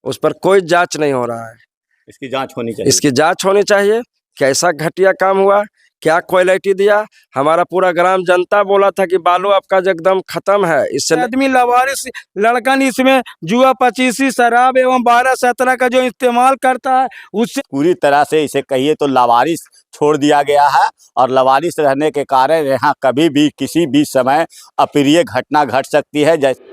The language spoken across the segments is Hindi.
उस पर कोई जांच नहीं हो रहा है। इसकी जांच होनी चाहिए। इसकी जांच होनी चाहिए। कैसा घटिया काम हुआ, क्या क्वालिटी दिया। हमारा पूरा ग्राम जनता बोला था कि बालू आपका एकदम खत्म है। इससे आदमी लवारिस लड़कन इसमें जुआ पचीसी शराब एवं 12-17 का जो इस्तेमाल करता है उससे पूरी तरह से इसे कहिए तो लावारिस छोड़ दिया गया है। और लावारिस रहने के कारण यहाँ कभी भी किसी भी समय अप्रिय घटना घट सकती है। जैसे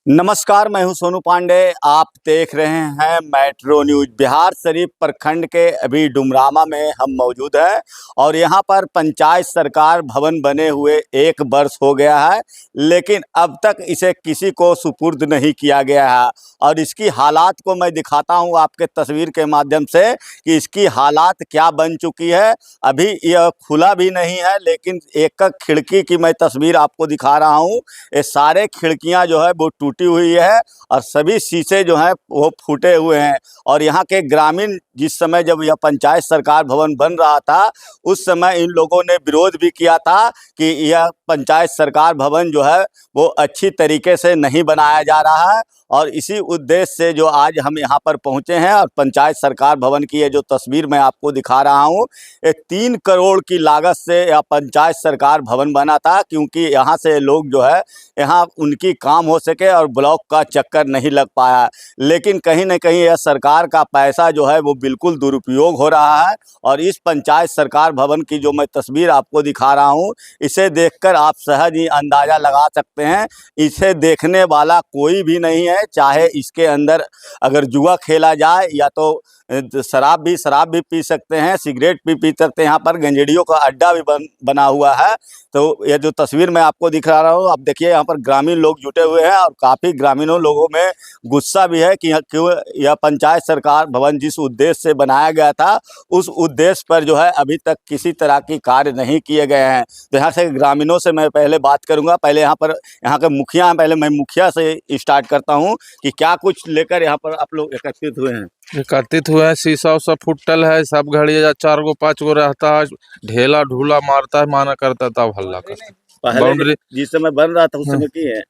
नमस्कार, मैं हूं सोनू पांडे। आप देख रहे हैं मेट्रो न्यूज। बिहार शरीफ प्रखंड के अभी डुमरामा में हम मौजूद हैं और यहां पर पंचायत सरकार भवन बने हुए 1 वर्ष हो गया है, लेकिन अब तक इसे किसी को सुपुर्द नहीं किया गया है। और इसकी हालात को मैं दिखाता हूं आपके तस्वीर के माध्यम से कि इसकी हालात क्या बन चुकी है। अभी यह खुला भी नहीं है, लेकिन एक खिड़की की मैं तस्वीर आपको दिखा रहा हूँ। ये सारे खिड़कियाँ जो है वो टूटी हुई है और सभी शीशे जो हैं वो फूटे हुए हैं। और यहाँ के ग्रामीण जिस समय जब यह पंचायत सरकार भवन बन रहा था उस समय इन लोगों ने विरोध भी किया था कि यह पंचायत सरकार भवन जो है वो अच्छी तरीके से नहीं बनाया जा रहा है। और इसी उद्देश्य से जो आज हम यहाँ पर पहुँचे हैं और पंचायत सरकार भवन की ये जो तस्वीर मैं आपको दिखा रहा हूँ, ये 3 करोड़ की लागत से यह पंचायत सरकार भवन बना था, क्योंकि यहाँ से लोग जो है यहाँ उनकी काम हो सके और ब्लॉक का चक्कर नहीं लग पाया। लेकिन कहीं न कहीं यह सरकार का पैसा जो है वो बिल्कुल दुरुपयोग हो रहा है। और इस पंचायत सरकार भवन की जो मैं तस्वीर आपको दिखा रहा हूँ, इसे देखकर आप सहज ही अंदाज़ा लगा सकते हैं इसे देखने वाला कोई भी नहीं है। चाहे इसके अंदर अगर जुआ खेला जाए या तो शराब भी पी सकते हैं, सिगरेट भी पी सकते हैं। यहाँ पर गंजेड़ियों का अड्डा भी बना हुआ है। तो यह जो तस्वीर मैं आपको दिखा रहा हूँ, आप देखिए यहाँ पर ग्रामीण लोग जुटे हुए हैं और काफ़ी ग्रामीणों लोगों में गुस्सा भी है कि क्यों यह पंचायत सरकार भवन जिस उद्देश्य से बनाया गया था उस उद्देश्य पर जो है अभी तक किसी तरह की कार्य नहीं किए गए हैं। तो यहाँ से ग्रामीणों से मैं पहले बात करूँगा। पहले यहाँ के मुखिया हैं, पहले मैं मुखिया से स्टार्ट करता हूँ कि क्या कुछ लेकर यहाँ पर आप लोग एकत्रित हुए हैं। एकत्रित हुए हैं, शीशा उसा फुटल है, सब घड़ी 4 गो 5 गो रहता है, ढेला ढूला मारता है, माना करता है, तब हल्ला करता है। बाउंड्री जिस समय बन रहा था उस समय किए हैं,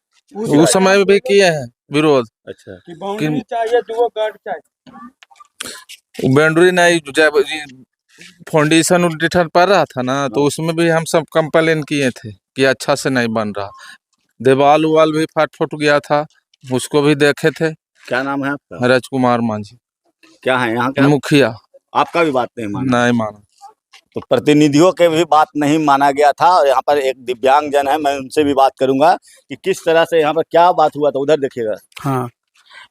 उस समय भी किए हैं विरोध। अच्छा, कि बाउंड्री चाहिए, 2 गार्ड चाहिए। बाउंड्री नहीं, जब फाउंडेशन उठन पड़ रहा था ना तो उसमें भी हम सब कंप्लेन किए थे कि अच्छा से नहीं बन रहा। दीवाल उवाल भी फट गया था, उसको भी देखे थे। क्या नाम है आपका? राजकुमार मांझी। क्या है यहाँ का मुखिया? आपका भी बात नहीं माना? नहीं माना। तो प्रतिनिधियों के भी बात नहीं माना गया था। और यहाँ पर एक दिव्यांग जन है, मैं उनसे भी बात करूंगा कि किस तरह से यहाँ पर क्या बात हुआ था। उधर देखिएगा। हाँ,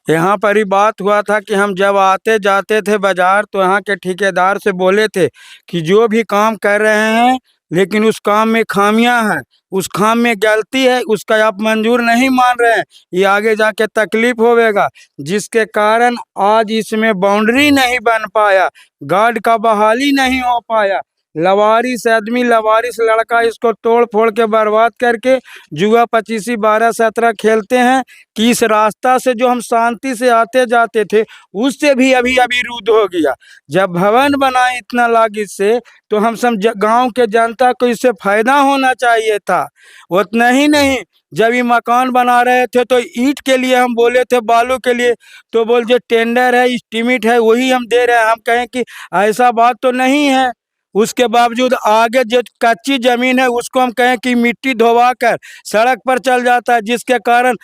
यहाँ पर ही बात हुआ था कि हम जब आते जाते थे बाजार तो यहाँ के ठेकेदार से बोले थे कि जो भी काम कर रहे हैं लेकिन उस काम में खामियां हैं, उस काम में गलती है, उसका आप मंजूर नहीं मान रहे हैं, ये आगे जाके तकलीफ होवेगा। जिसके कारण आज इसमें बाउंड्री नहीं बन पाया, गार्ड का बहाली नहीं हो पाया। लवारिस आदमी, लवारिस लड़का इसको तोड़ फोड़ के बर्बाद करके जुआ पचीसी 12-17 खेलते हैं कि इस रास्ता से जो हम शांति से आते जाते थे उससे भी अभी रुद्ध हो गया। जब भवन बना इतना लागत से तो हम सब गांव के जनता को इससे फायदा होना चाहिए था, उतना ही नहीं। जब ये मकान बना रहे थे तो ईंट के लिए हम बोले थे, बालू के लिए तो बोल जो टेंडर है, एस्टीमेट है, वही हम दे रहे हैं। हम कहें कि ऐसा बात तो नहीं है। उसके बावजूद आगे जो कच्ची जमीन है उसको हम कहें कि मिट्टी धोवा कर सड़क पर चल जाता है, जिसके कारण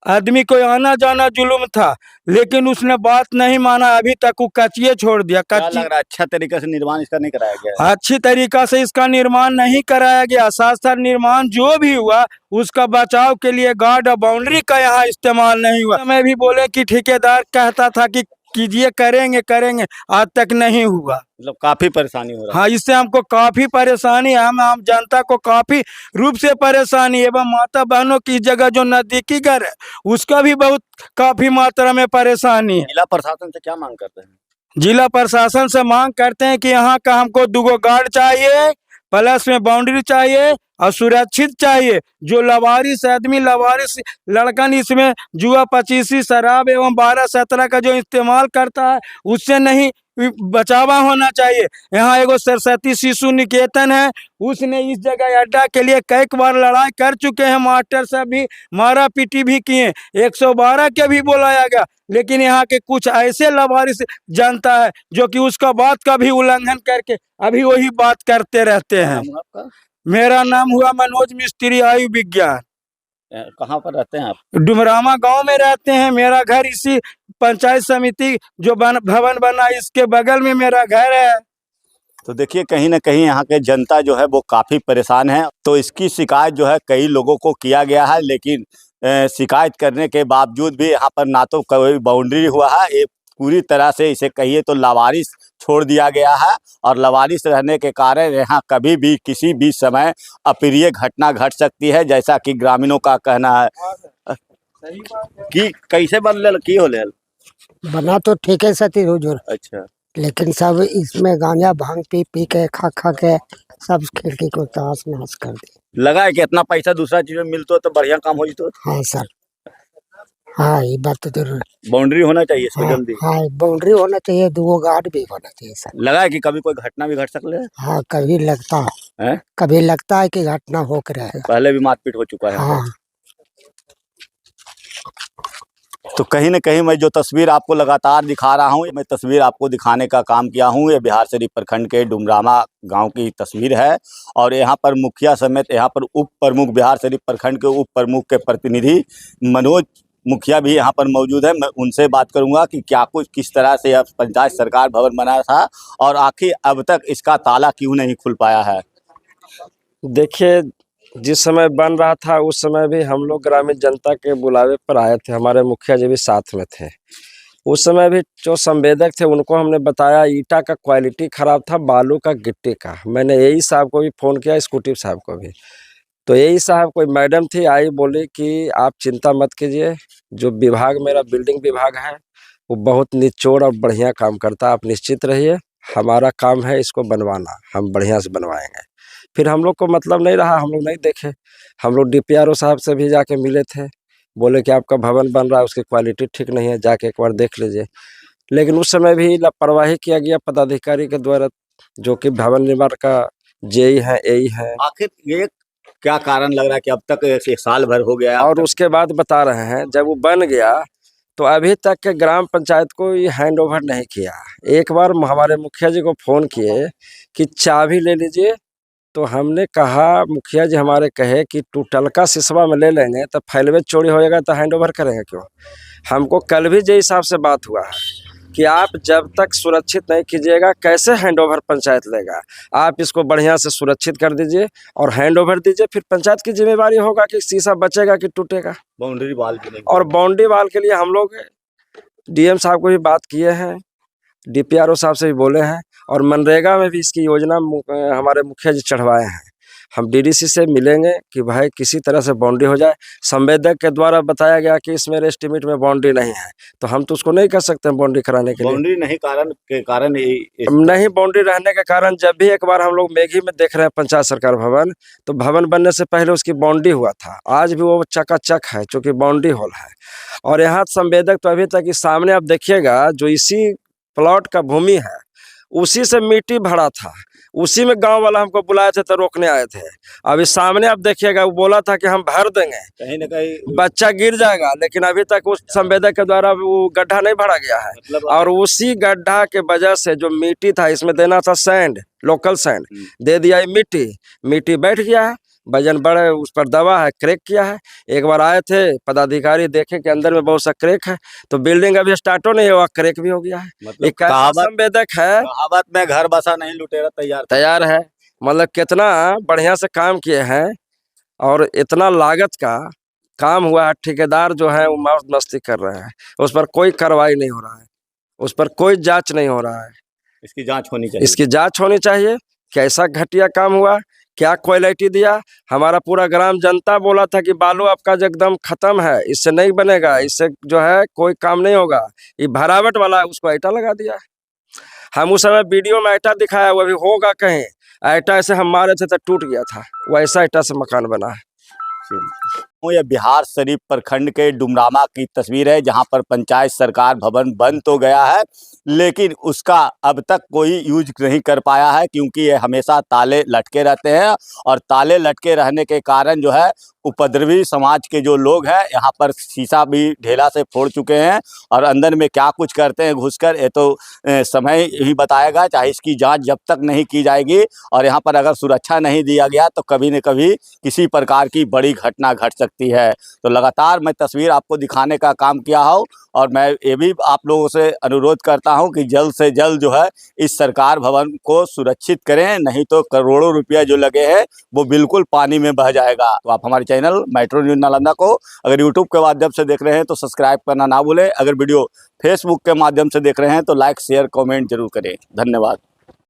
आदमी को आना जाना जुल्म था। लेकिन उसने बात नहीं माना, अभी तक वो कच्चिए छोड़ दिया। कच्ची लग रहा है अच्छा तरीके से निर्माण इसका नहीं कराया गया। अच्छी तरीका से इसका निर्माण नहीं कराया गया। साथ साथ निर्माण जो भी हुआ उसका बचाव के लिए गार्ड और बाउंड्री का यहाँ इस्तेमाल नहीं हुआ। मैं भी बोले कि ठेकेदार कहता था कि कीजिए, करेंगे, आज तक नहीं हुआ। मतलब काफी परेशानी हो रहा है। हाँ, इससे हमको काफी परेशानी है। हम आम जनता को काफी रूप से परेशानी, एवं माता बहनों की जगह जो नजदीकी घर है उसका भी बहुत काफी मात्रा में परेशानी है। जिला प्रशासन से क्या मांग करते हैं? जिला प्रशासन से मांग करते हैं कि यहाँ का हमको 2 गो गार्ड चाहिए, प्लस में बाउंड्री चाहिए और सुरक्षित चाहिए। जो लवारिस आदमी, लवारिस लड़कन इसमें जुआ पचीसी शराब एवं 12-17 का जो इस्तेमाल करता है उससे नहीं बचावा होना चाहिए। यहाँ एगो सरस्वती शिशु निकेतन है, उसने इस जगह अड्डा के लिए कई बार लड़ाई कर चुके हैं, मास्टर साहब भी मारा पीटी भी किए, 112 के भी बुलाया गया, लेकिन यहाँ के कुछ ऐसे लवारिस जनता है जो कि उसका बात का भी उल्लंघन करके अभी वही बात करते रहते हैं। नाम है आपका? मेरा नाम हुआ मनोज मिस्त्री, आयु विज्ञान। कहाँ पर रहते हैं आप? डुमरामा गांव में रहते हैं। मेरा घर इसी पंचायत समिति जो भवन बना इसके बगल में मेरा घर है। तो देखिए कहीं ना कहीं यहाँ के जनता जो है वो काफ़ी परेशान है। तो इसकी शिकायत जो है कई लोगों को किया गया है, लेकिन शिकायत करने के बावजूद भी यहाँ पर ना तो कोई बाउंड्री हुआ है, ये पूरी तरह से इसे कहिए तो लावारिस छोड़ दिया गया है। और लावारिस रहने के कारण यहाँ कभी भी किसी भी समय अप्रिय घटना घट सकती है, जैसा कि ग्रामीणों का कहना है। कि कैसे बनल की होले? बना तो ठीक है सती हुजूर, अच्छा, लेकिन सब इसमें गांजा भांग पी पी के खा के सब खिड़की को तहस नहस कर दी। लगा है कि इतना पैसा दूसरा चीज में मिलतो तो बढ़िया काम हो जितो। हाँ सर, हाँ ये बात तो जरूर। बाउंड्री होना चाहिए इसमें हाँ, जल्दी। हाँ बाउंड्री होना चाहिए, 2 गार्ड भी होना चाहिए सर। लगा है कि कभी कोई घटना भी घट सकले है? हाँ कभी लगता है, हैं? कभी लगता है कि घटना हो कर रहेगा। पहले भी मारपीट हो चुका है। हाँ तो कहीं न कहीं मैं जो तस्वीर आपको लगातार दिखा रहा हूँ, मैं तस्वीर आपको दिखाने का काम किया हूँ। ये बिहार शरीफ प्रखंड के डुमरामा गांव की तस्वीर है। और यहाँ पर मुखिया समेत यहाँ पर उप प्रमुख, बिहार शरीफ प्रखंड के उप प्रमुख के प्रतिनिधि मनोज मुखिया भी यहाँ पर मौजूद है। मैं उनसे बात करूँगा कि क्या कुछ किस तरह से यह पंचायत सरकार भवन बना था और आखिर अब तक इसका ताला क्यों नहीं खुल पाया है। देखिए, जिस समय बन रहा था उस समय भी हम लोग ग्रामीण जनता के बुलावे पर आए थे, हमारे मुखिया जी भी साथ में थे। उस समय भी जो संवेदक थे उनको हमने बताया ईटा का क्वालिटी खराब था, बालू का, गिट्टी का। मैंने यही साहब को भी फ़ोन किया, स्कूटी साहब को भी। तो यही साहब कोई मैडम थी, आई बोली कि आप चिंता मत कीजिए, जो विभाग मेरा बिल्डिंग विभाग है वो बहुत निचोड़ और बढ़िया काम करता है, आप निश्चित रहिए, हमारा काम है इसको बनवाना, हम बढ़िया से बनवाएंगे। फिर हम लोग को मतलब नहीं रहा, हम लोग नहीं देखे। हम लोग DPRO साहब से भी जाके मिले थे, बोले कि आपका भवन बन रहा है उसकी क्वालिटी ठीक नहीं है, जाके एक बार देख लीजिए। लेकिन उस समय भी लापरवाही किया गया पदाधिकारी के द्वारा, जो कि भवन निर्माण का JE है, AE है। आखिर ये क्या कारण लग रहा है कि अब तक 1 साल भर हो गया और उसके बाद बता रहे हैं जब वो बन गया तो अभी तक के ग्राम पंचायत को ये हैंड ओवर नहीं किया। एक बार हमारे मुखिया जी को फ़ोन किए कि चाबी ले लीजिए, तो हमने कहा मुखिया जी हमारे कहे कि टूटल का सिसवा में ले लेंगे तो फैलवे चोरी होएगा तो हैंड ओवर करेंगे क्यों। हमको कल भी JE साहब से बात हुआ है कि आप जब तक सुरक्षित नहीं कीजिएगा कैसे हैंड ओवर पंचायत लेगा। आप इसको बढ़िया से सुरक्षित कर दीजिए और हैंड ओवर दीजिए, फिर पंचायत की जिम्मेवारी होगा कि शीशा बचेगा कि टूटेगा। बाउंड्री वाल भी नहीं। और बाउंड्री वाल के लिए हम लोग DM साहब को भी बात किए हैं, DPRO साहब से भी बोले हैं, और मनरेगा में भी इसकी योजना हमारे मुखिया जी चढ़वाए हैं। हम DDC से मिलेंगे कि भाई किसी तरह से बाउंड्री हो जाए। संवेदक के द्वारा बताया गया कि इसमें एस्टीमेट में बाउंड्री नहीं है, तो हम तो उसको नहीं कर सकते हैं बाउंड्री कराने के लिए। बाउंड्री नहीं कारण नहीं बाउंड्री रहने के कारण जब भी एक बार हम लोग मेघी में देख रहे हैं पंचायत सरकार भवन, तो भवन बनने से पहले उसकी बाउंड्री हुआ था, आज भी वो चकाचक है चूँकि बाउंड्री हॉल है। और यहाँ संवेदक तो अभी तक इस सामने आप देखिएगा, जो इसी प्लॉट का भूमि है उसी से मिट्टी भरा था, उसी में गांव वाला हमको बुलाए थे तो रोकने आए थे। अभी सामने आप देखिएगा, वो बोला था कि हम भर देंगे, कहीं न कहीं बच्चा गिर जाएगा, लेकिन अभी तक उस संवेदक के द्वारा वो गड्ढा नहीं भरा गया है। मतलब और उसी गड्ढा के वजह से जो मिट्टी था, इसमें देना था सैंड, लोकल सैंड, दे दिया है मिट्टी बैठ गया है, वजन बढ़े, उस पर दवा है, क्रैक किया है। एक बार आए थे पदाधिकारी, देखे कि अंदर में बहुत सा क्रैक है, तो बिल्डिंग अभी स्टार्ट नहीं हुआ, क्रैक भी हो गया है। मतलब एक संवेदक है, कहावत में घर बसा नहीं लुटेरा तैयार है। मतलब कितना बढ़िया से काम किए हैं और इतना लागत का काम हुआ है। ठेकेदार जो है वो मौज मस्ती कर रहे हैं, उस पर कोई कार्रवाई नहीं हो रहा है, उस पर कोई जांच नहीं हो रहा है। इसकी जांच होनी चाहिए। इसकी जांच होनी चाहिए, कैसा घटिया काम हुआ, क्या क्वालिटी दिया। हमारा पूरा ग्राम जनता बोला था कि बालू आपका एकदम खत्म है, इससे नहीं बनेगा, इससे जो है कोई काम नहीं होगा, ये भरावट वाला है, उसको ईटा लगा दिया। हम उस समय वीडियो में ईटा दिखाया, वो भी होगा कहीं, ईटा ऐसे हम मारे थे तो टूट गया था, वैसा ईटा से मकान बना है। हूं, यह बिहार शरीफ प्रखंड के डुमरामा की तस्वीर है, जहां पर पंचायत सरकार भवन बन तो गया है, लेकिन उसका अब तक कोई यूज नहीं कर पाया है, क्योंकि ये हमेशा ताले लटके रहते हैं। और ताले लटके रहने के कारण जो है उपद्रवी समाज के जो लोग हैं यहाँ पर शीशा भी ढेला से फोड़ चुके हैं, और अंदर में क्या कुछ करते हैं घुसकर, ये तो समय ही बताएगा। चाहे इसकी जांच जब तक नहीं की जाएगी और यहाँ पर अगर सुरक्षा नहीं दिया गया तो कभी न कभी किसी प्रकार की बड़ी घटना घट सकती है। तो लगातार मैं तस्वीर आपको दिखाने का काम किया हूँ, और मैं ये भी आप लोगों से अनुरोध करता हूं कि जल्द से जल्द जो है इस सरकार भवन को सुरक्षित करें, नहीं तो करोड़ों रुपया जो लगे हैं वो बिल्कुल पानी में बह जाएगा। तो आप हमारे चैनल मेट्रो न्यूज़ नालंदा को अगर यूट्यूब के माध्यम से देख रहे हैं तो सब्सक्राइब करना ना भूलें। अगर वीडियो फेसबुक के माध्यम से देख रहे हैं तो लाइक शेयर कमेंट जरूर करें। धन्यवाद।